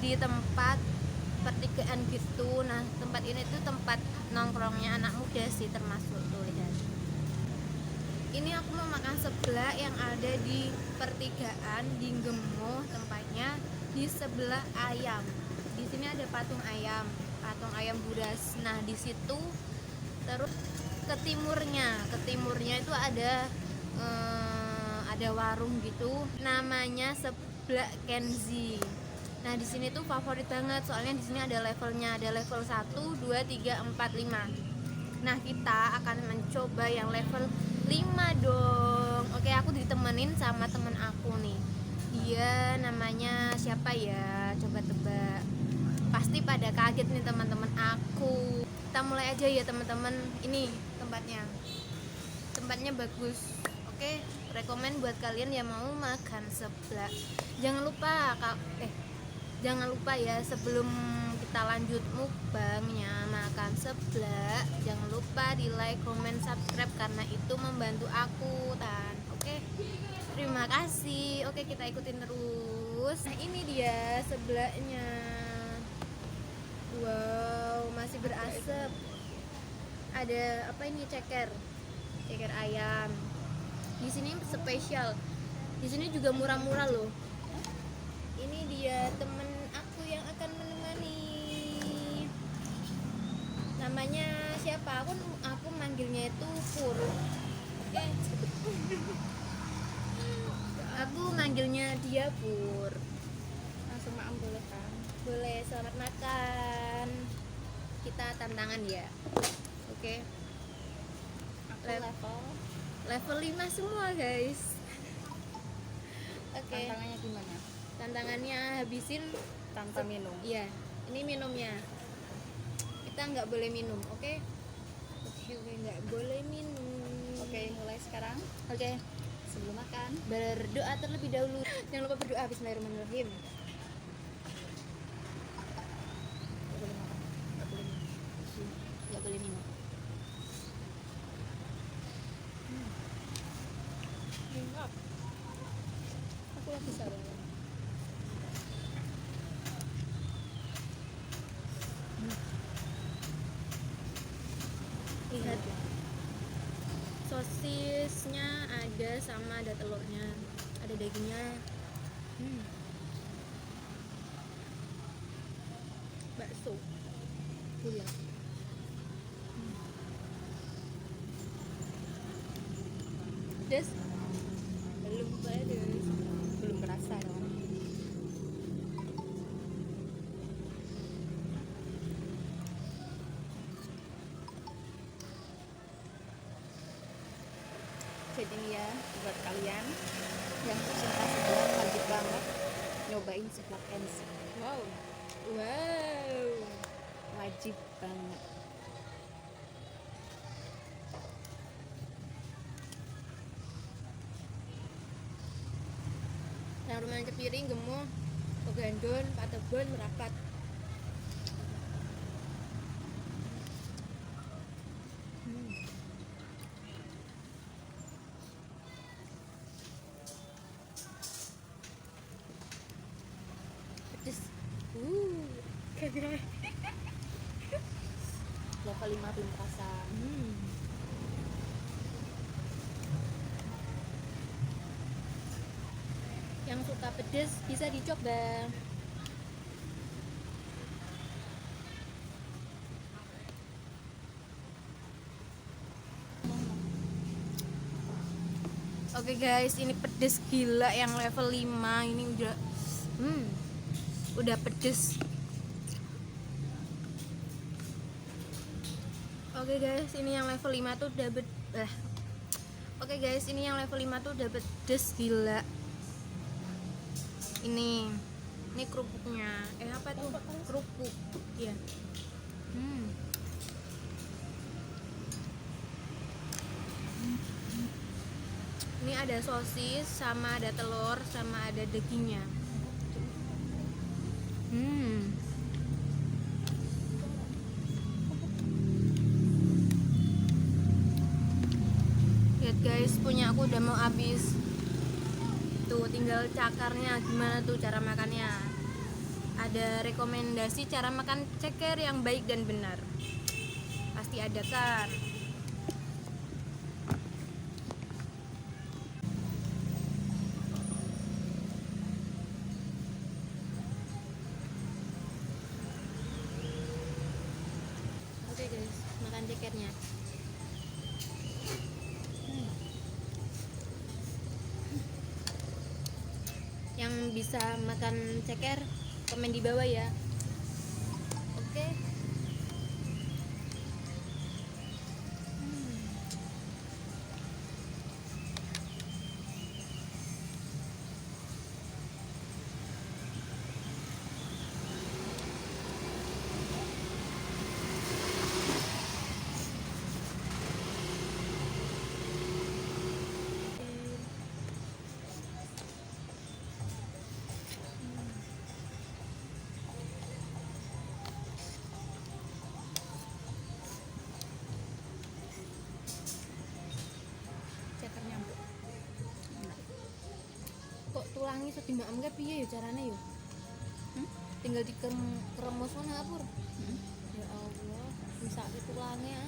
di tempat pertigaan gitu. Nah tempat ini tuh tempat nongkrongnya anak muda sih, termasuk tuh lihat. Ini aku mau makan seblak yang ada di pertigaan di Gemuh tempatnya, di sebelah ayam. Di sini ada patung ayam budas. Nah di situ terus ke timurnya itu ada warung gitu, namanya seblak Kenzi. Nah di sini tuh favorit banget, soalnya di sini ada levelnya, ada level 1, 2, 3, 4, 5. Nah kita akan mencoba yang level 5 dong. Oke, aku ditemenin sama temen aku nih. Dia namanya siapa ya? Coba tebak. Pasti pada kaget nih teman-teman aku. Kita mulai aja ya teman-teman. Ini tempatnya bagus. Oke, rekomen buat kalian yang mau makan seblak. Jangan lupa ya, sebelum kita lanjut mukbangnya makan seblak, jangan lupa di like, comment, subscribe karena itu membantu aku kan. Oke, terima kasih. Oke, kita ikutin terus. Nah ini dia seblaknya. Wow, masih berasap. Ada apa ini, ceker ayam. Di sini spesial. Di sini juga murah-murah loh. Ini dia temen aku yang akan menemani. Namanya siapa? Aku manggilnya itu Pur. Oke. Aku manggilnya dia Pur. Langsung maam boleh kan? Boleh, selamat makan. Kita tantangan ya. Oke. Aku Level 5 semua, guys. Oke. Tantangannya gimana? Tantangannya habisin Tanpa minum. Iya, ini minumnya. Kita nggak boleh minum, oke? Oke, nggak boleh minum. Oke, mulai sekarang. Oke, Sebelum makan, berdoa terlebih dahulu. Jangan lupa berdoa. Bismillahirrahmanirrahim. Nggak boleh minum. Enggak. Aku lagi sabar. Lihat, sosisnya ada sama ada telurnya, ada dagingnya. Bakso gula. Pedas? Belum pedas. Belum kerasa dong. Jadi nih ya, buat kalian yang pecinta seblak, wajib banget nyobain seblak Kenzi. Wow. Wajib banget. Yang rumahnya Cepiring, Gemuh, Pegandon, Patebon, Merapat. Pedes. Level 5 belum kerasa. Yang suka pedes bisa dicoba. Oke guys, ini pedes gila yang level 5. Ini udah pedes. Oke guys, ini yang level 5 tuh udah Oke guys, ini yang level 5 tuh udah pedes gila. Ini kerupuknya. Apa tuh? Kerupuk. Iya. Ini ada sosis, sama ada telur, sama ada dagingnya. Lihat guys, punya aku udah mau habis. Tuh tinggal cakarnya, gimana tuh cara makannya. ada rekomendasi cara makan ceker yang baik dan benar. Pasti ada kan? Oke guys, makan cekernya. Yang bisa makan ceker komen di bawah ya. Oke. cekernya empuk. Kok tulangi iso dimaemke piye ya carane ya? Tinggal dikeremus ngono apur. Ya Allah, bisa tulange ya.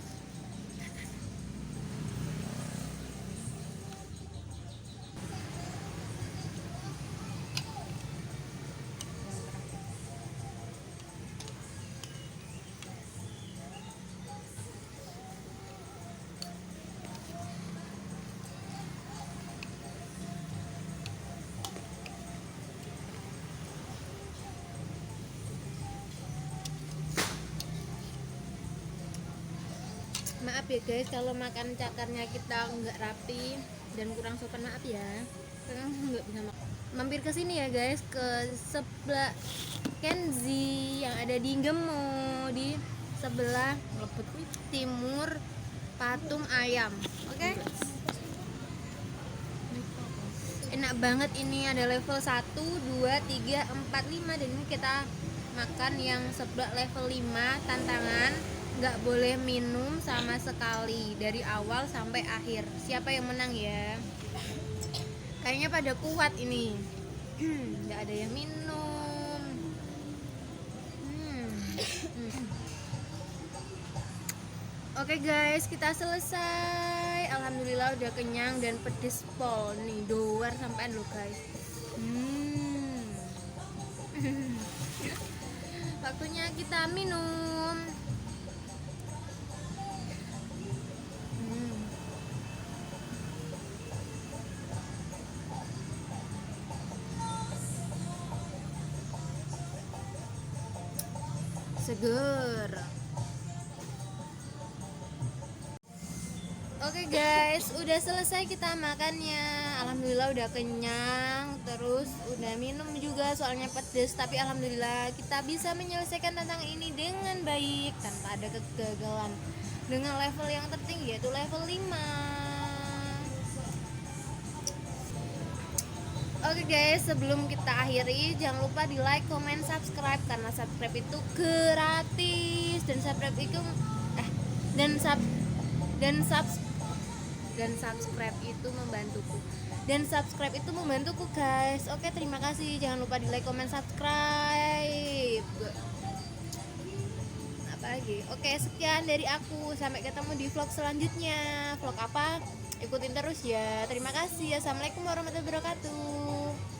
Maaf ya guys kalau makan cakarnya kita nggak rapi dan kurang sopan, maaf ya. Karena nggak bisa makan. Mampir ke sini ya guys, ke sebelah Kenzi yang ada di Gemo, di sebelah Lebet kuwi. timur Patung Ayam. Oke? Enak banget, ini ada level 1, 2, 3, 4, 5 dan ini kita makan yang sebelah level 5 tantangan nggak boleh minum sama sekali dari awal sampai akhir. Siapa yang menang ya? Kayaknya pada kuat ini. Nggak ada yang minum. Oke guys, kita selesai. Alhamdulillah udah kenyang dan pedes pol nih, doar sampean lo guys. Waktunya kita minum. Seger. Oke guys, udah selesai kita makannya. Alhamdulillah udah kenyang, terus udah minum juga soalnya pedes. Tapi alhamdulillah kita bisa menyelesaikan tantangan ini dengan baik tanpa ada kegagalan. Dengan level yang tertinggi yaitu level 5. Oke guys, sebelum kita akhiri jangan lupa di like, comment, subscribe karena subscribe itu gratis dan subscribe itu dan subscribe itu membantuku. Dan subscribe itu membantuku guys. Oke, terima kasih. Jangan lupa di like, comment, subscribe. Apa lagi? Oke, sekian dari aku. Sampai ketemu di vlog selanjutnya. Vlog apa? Ikutin terus ya. Terima kasih. Assalamualaikum warahmatullahi wabarakatuh.